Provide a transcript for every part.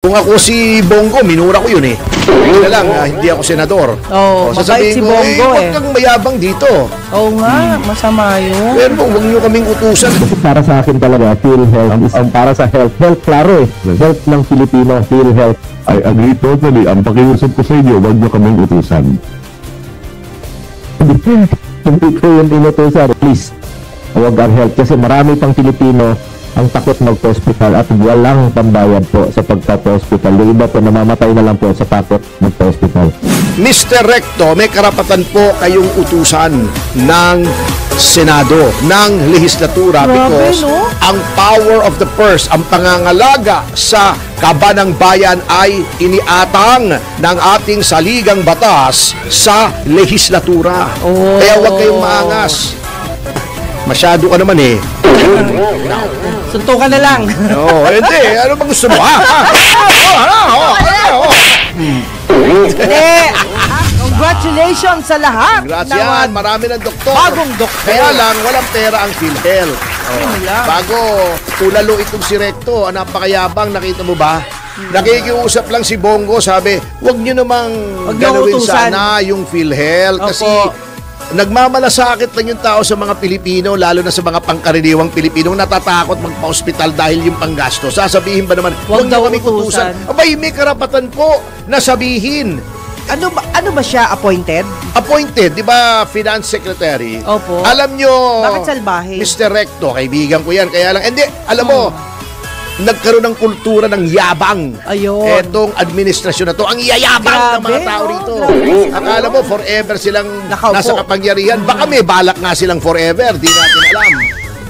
Kung ako si Bongo, minura ko yun eh. Kaya lang, hindi ako senador. Mabait si Bongo huwag kang mayabang dito. Oo nga, masama yun. Pero huwag nyo kaming utusan. Para sa akin talaga, PhilHealth is para sa health. Health, klaro eh. Health ng Pilipino, PhilHealth. I agree totally. Ang pakiusap ko sa inyo, huwag nyo kaming utusan. Hindi ko yung inutusan. Please, huwag ang health. Kasi marami pang Pilipino ang takot magpa-hospital at walang pambayad po sa pagpapa-hospital. Yung iba po, namamatay na lang po sa takot magpa-hospital. Mr. Recto, may karapatan po kayong utusan ng Senado, ng lehislatura, because ang power of the purse, ang pangangalaga sa kaban ng bayan ay iniatang ng ating saligang batas sa lehislatura. Kaya huwag kayong maangas. Masyado ka naman eh. Suntukan na lang. Hindi. Ano bang gusto mo? Congratulations sa lahat. Gracias. Marami ng doktor. Bagong doktor. Kaya lang, walang pera ang PhilHealth. Bago, ulalo itong si Recto. Napakayabang, nakita mo ba? Nakikiusap lang si Bongo, sabi, huwag nyo namang galawin sana yung PhilHealth. Kasi nagmamalasakit lang yung tao sa mga Pilipino, lalo na sa mga pangkaraniwang Pilipino, natatakot magpa-hospital dahil yung panggasto. Sasabihin ba naman, huwag nyo kami utusan. Abay, may karapatan po na sabihin. Ano ba siya? Appointed? Appointed, di ba, Finance Secretary? Opo. Alam nyo, bakit salbahe? Mr. Recto, kaibigan ko yan. Kaya lang, hindi, alam mo, nagkaroon ng kultura ng yabang. Ayun. Etong administrasyon na to. Ang yayabang ng mga tao rito. Akala mo, forever silang nasa kapangyarihan. Baka may balak nga silang forever. Di natin alam.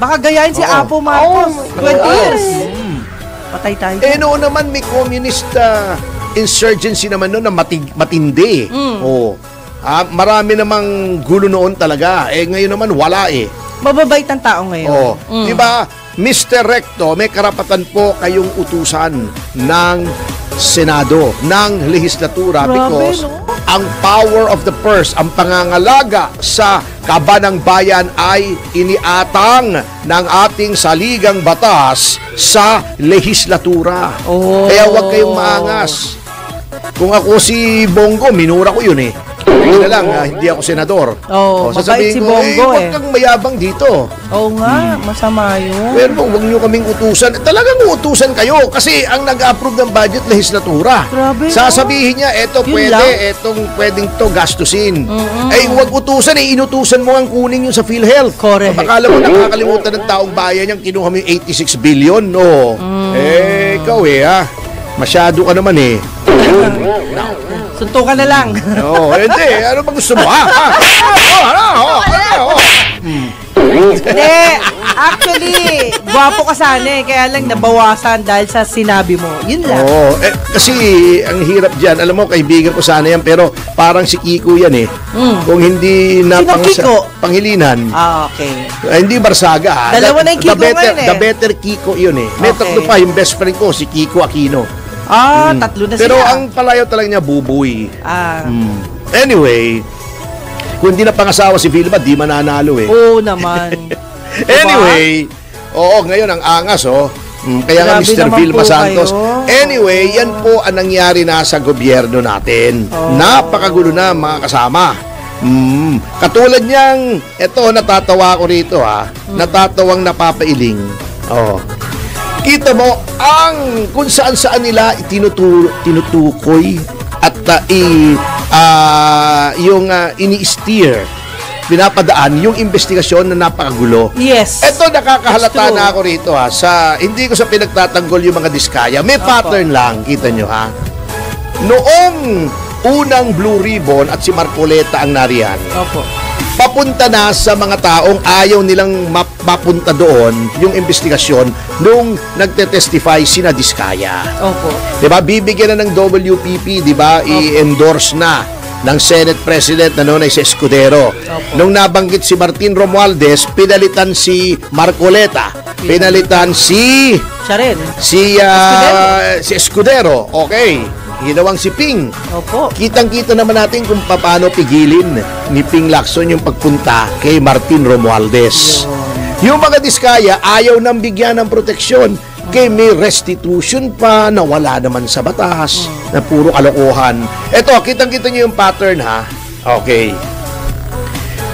Baka gayahin si Apo Marcos. 20 years. Patay tayo. Noon naman may communist insurgency naman noon na matindi. Marami namang gulo noon talaga. Ngayon naman wala eh. Mababait ang tao ngayon. Di ba? Mr. Recto, may karapatan po kayong utusan ng Senado, ng lehislatura, because ang power of the purse, ang pangangalaga sa kaban ng bayan ay iniatang ng ating saligang batas sa lehislatura. Kaya huwag kayong maangas. Kung ako si Bongo, minura ko yun eh. Kaya lang, hindi ako senador. Mabait si Bongo huwag kang mayabang dito. Oo nga, masama yun. Pero huwag nyo kaming utusan. Talagang utusan kayo kasi ang nag-approve ng budget lehislatura. Grabe, sasabihin niya, eto pwede, etong pwedeng to gastusin. Huwag utusan inutusan mo ang kunin yung sa PhilHealth. Correct. Baka alam mo, nakakalimutan ng taong bayan yung kinuha mo yung 86 billion, no? Ikaw masyado ka naman eh. Suntukan na lang. Hindi. Ano bang gusto mo? Hindi. Actually, gwapo ka sana eh. Kaya lang nabawasan dahil sa sinabi mo. Yun lang. Kasi ang hirap dyan. Alam mo, kaibigan ko sana yan. Pero parang si Kiko yan eh. Kung hindi na panghilinan. Okay. Hindi Barsaga. Dalawa na yung Kiko ngayon eh. The better Kiko yun eh. May tatlo pa. Yung best friend ko, si Kiko Aquino. Tatlo na sila. Pero ang palayaw talaga niya, Buboy. Anyway, kung hindi na pangasawa si Vilma, di mananalo eh. Oo naman. Anyway, ngayon ang angas kaya nga Mr. Vilma Santos. Anyway, yan po ang nangyari na sa gobyerno natin. Napakagulo na mga kasama. Katulad niyang, natatawa ko rito natatawang napapailing. Kita mo ang kung saan nila tinutukoy at ini-steer, pinapadaan yung investigasyon na napakagulo. Yes. Ito nakakahalata na ako rito hindi ko sa pinagtatanggol yung mga diskaya. May pattern lang, kita nyo Noong unang Blue Ribbon at si Marcoleta ang nariyan. Papunta na sa mga taong ayaw nilang mapunta doon yung investigasyon nung nagte-testify sina Diskaya. Diba? Bibigyan na ng WPP, diba? I-endorse na ng Senate President na noon ay si Escudero. Nung nabanggit si Martin Romualdez, pinalitan si Marcoleta. Pinalitan si Escudero. Okay. Ginawang si Ping. Kitang-kita naman natin kung paano pigilin ni Ping Lacson yung pagpunta kay Martin Romualdez. Yung mga Diskaya ayaw nang bigyan ng proteksyon. Kaya may restitution pa na wala naman sa batas, na puro kalokohan. Eto, kitang-kita nyo yung pattern, ha? Okay.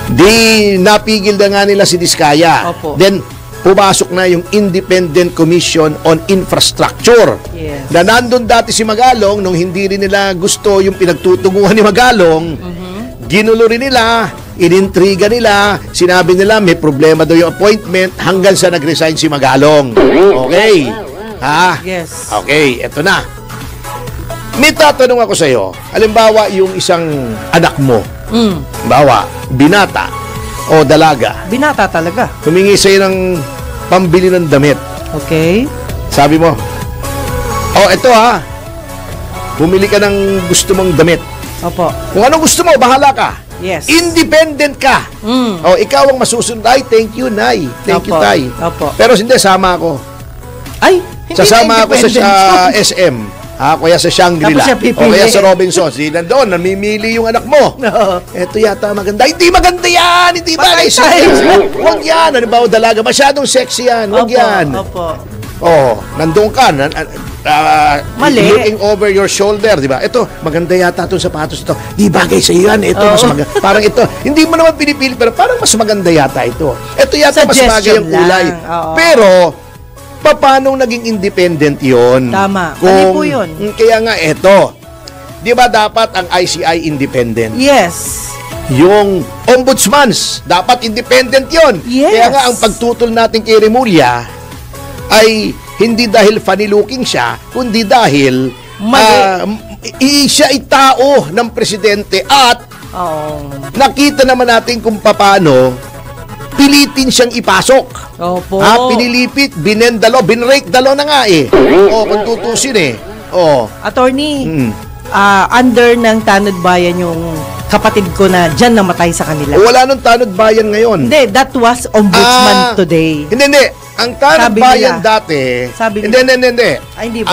Di napigil na nga nila si Diskaya. Opo. Then, pumasok na yung Independent Commission on Infrastructure. Yes. Na nandun dati si Magalong, nung hindi rin nila gusto yung pinagtutunguhan ni Magalong, ginulo rin nila, inintriga nila, sinabi nila may problema daw yung appointment hanggang sa nag-resign si Magalong. Okay. Ha? Yes. Okay, eto na. May tatanong ako sa'yo. Halimbawa, yung isang anak mo, halimbawa, binata o dalaga, Binata talaga. humingi sa'yo ng pambili ng damit. Okay. Sabi mo, oh, eto ha, bumili ka ng gusto mong damit. Opo. Kung anong gusto mo, bahala ka. Yes. Independent ka. Oh, ikaw ang masusunod. Ay, thank you, Nay. Thank you, Opo. Tay. Opo. Pero hindi, sama ako. Ay, hindi Sasama na ako sa independent. SM. Ha, kaya sa Shangri-La. Tapos siya pipili. O kaya sa Robinsons. Di nandoon, namimili yung anak mo. Oo. Eto yata maganda. Hindi maganda yan. Hindi bagay sa tayo. Huwag yan. Ano ba o dalaga? Masyadong sexy yan. Huwag Opo, yan. Opo. Oh, nandoon ka. Mali. Looking over your shoulder, di ba? Ito, maganda yata itong sapatos ito. Di bagay sa iyo yan. Ito, mas Oo. maganda. Parang ito. Hindi mo naman pinipili, pero parang mas maganda yata ito. Ito yata mas Suggestion bagay ang kulay. lang. Oo. Pero, paano naging independent yon? Tama. Mali po yun. Kaya nga, ito. Di ba dapat ang ICI independent? Yes. Yung ombudsmans, dapat independent yon. Yes. Kaya nga, ang pagtutol natin kay Remulla ay hindi dahil funny looking siya, kundi dahil siya ay tao ng presidente at Oo. nakita naman natin kung paano pilitin siyang ipasok. Opo. Pinilipit, binendalo, binrake dalo na nga eh. Kung tutusin eh. Attorney, Mm. under ng Tanod Bayan yung kapatid ko na dyan namatay sa kanila. Wala nung Tanod Bayan ngayon. Hindi, that was ombudsman today. Hindi. Ang Tanod Sabi Bayan nila. dati, Sabi hindi. Ay, hindi ba?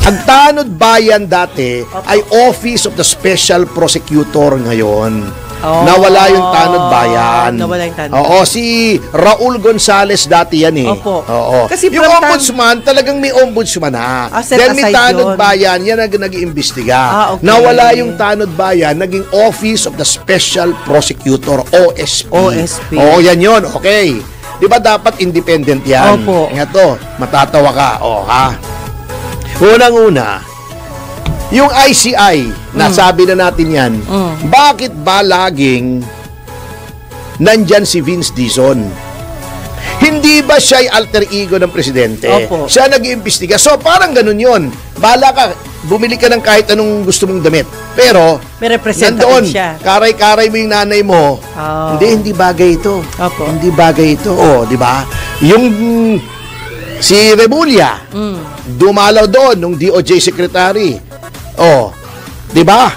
Ang Tanod Bayan dati Opo. ay Office of the Special Prosecutor ngayon. Oh. Nawala yung Tanod Bayan. Nawala yung Tanod Oo, si Raul Gonzales dati yan eh. Opo. Oo. Kasi yung from ombudsman, talagang may ombudsman ha. Set Then may aside Tanod yun. Bayan, yan ang nag-iimbestiga. Okay. Nawala yung Tanod Bayan, naging Office of the Special Prosecutor, OSP. OSP. Oo, yan yun. Okay. Di ba dapat independent yan? Opo. Ito, matatawa ka. Ha? Unang-una, yung ICI, nasabi na natin yan, bakit ba laging nandyan si Vince Dizon? Hindi ba siya ay alter ego ng presidente? Opo. Siya nag-iimbestiga. So, parang ganun yun. Bahala ka, bumili ka ng kahit anong gusto mong damit. Pero, May representative nandoon, siya. karay-karay mo yung nanay mo. Oh. Hindi bagay ito. Opo. Hindi bagay ito. Di ba? Yung si Remulla, dumalaw doon nung DOJ secretary. Di ba?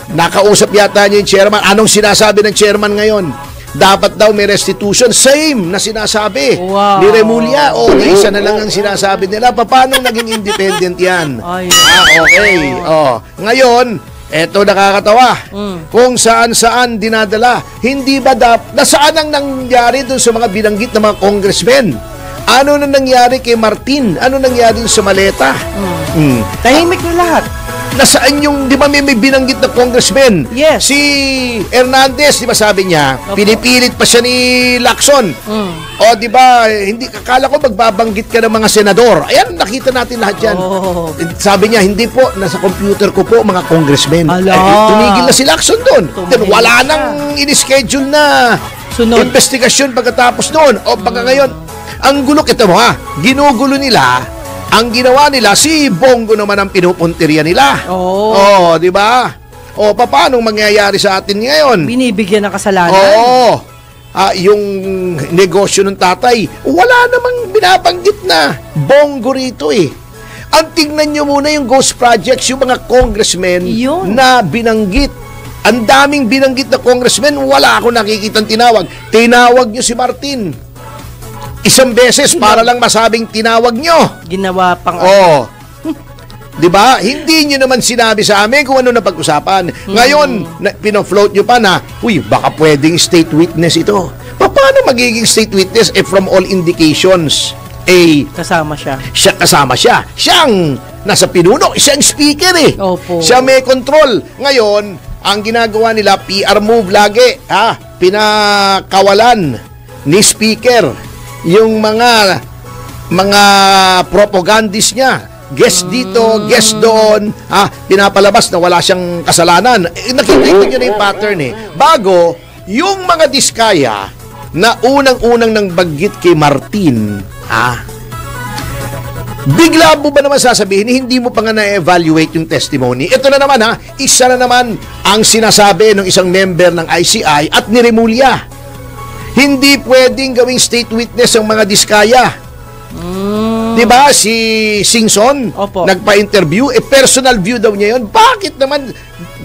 Nakausap yata niya yung chairman. Anong sinasabi ng chairman ngayon? Dapat daw may restitution. Same na sinasabi Wow. ni Remulla. Di isa na lang ang sinasabi nila. Paano naging independent yan? Ay. Okay. Ngayon, eto nakakatawa. Kung saan-saan dinadala. Hindi ba nasaan ang nangyari dun sa mga binanggit na mga congressmen? Ano na nangyari kay Martin? Ano nangyari sa maleta? Tahimik na lahat. Nasaan yung, di ba may binanggit na congressman? Yes. Si Hernandez, di ba sabi niya, Opo. pinipilit pa siya ni Lacson. Di ba, hindi, akala ko magbabanggit ka ng mga senador. Ayan, nakita natin lahat yan. Oh. Sabi niya, hindi po, nasa computer ko po mga congressmen. Ala. Tumigil na si Lacson doon. Then Tumigil wala siya. nang in-schedule na Sunod. investigasyon pagkatapos doon. Pagka ngayon, ang gulo, ito mo ginugulo nila. Ang ginawa nila, si Bongo naman ang pinupuntirya nila. Di ba? Paano mangyayari sa atin ngayon? Binibigyan ng kasalanan. Yung negosyo ng tatay, wala namang binabanggit na Bongo rito eh. Ang tingnan nyo muna yung ghost projects, yung mga congressmen Yun. na binanggit. Ang daming binanggit na congressmen, wala ako nakikitang tinawag. Tinawag nyo si Martin. Isang beses para lang masabing tinawag nyo. Ginawa pang Di ba? Hindi nyo naman sinabi sa amin kung ano na pag-usapan. Ngayon, pinofloat nyo pa na, baka pwedeng state witness ito. Paano magiging state witness from all indications? Kasama siya. kasama siya. Siyang nasa pinuno, siyang speaker eh. Opo. Siya may control. Ngayon, ang ginagawa nila, PR move lagi. Pinakawalan ni speaker yung mga propagandist niya. Guest dito, guest doon. Pinapalabas na wala siyang kasalanan. Nakikita nyo na yung pattern eh. Bago, yung mga diskaya na unang-unang nang baggit kay Martin, bigla mo ba naman sasabihin, hindi mo pa nga na-evaluate yung testimony? Ito na naman isa na naman ang sinasabi ng isang member ng ICI at ni Remulla. Hindi pwedeng gawing state witness ang mga diskaya. Diba si Singson nagpa-interview, personal view daw niya yun. Bakit naman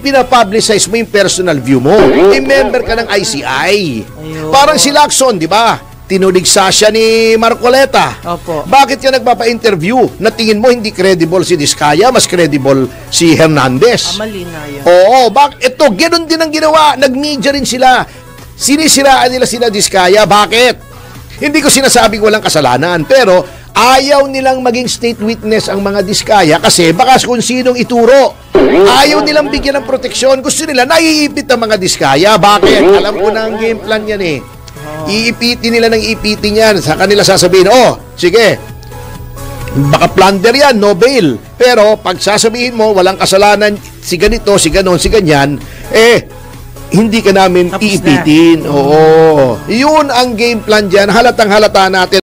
pinapublicize mo yung personal view mo? Member ka ng ICI. Parang si Lacson, diba? Tinuligsa siya ni Marcoleta. Bakit ka nagpapa-interview na tingin mo hindi credible si Diskaya, mas credible si Hernandez? Mali na yun. Oo, ito, ganoon din ang ginawa. Nag-media rin sila. Sinisiraan nila sila Diskaya. Bakit? Hindi ko sinasabing walang kasalanan, pero ayaw nilang maging state witness ang mga Diskaya kasi baka kung sinong ituro. Ayaw nilang bigyan ng proteksyon. Gusto nila naiipit ang mga Diskaya. Bakit? Alam ko na ang game plan yan eh. Iipitin nila ng iipitin yan. Sa kanila sasabihin, sige, baka plunder yan, no bail. Pero pag sasabihin mo, walang kasalanan, si ganito, si ganon, si ganyan, hindi ka namin iipitin. Oo. Yun ang game plan dyan. Halatang halata natin.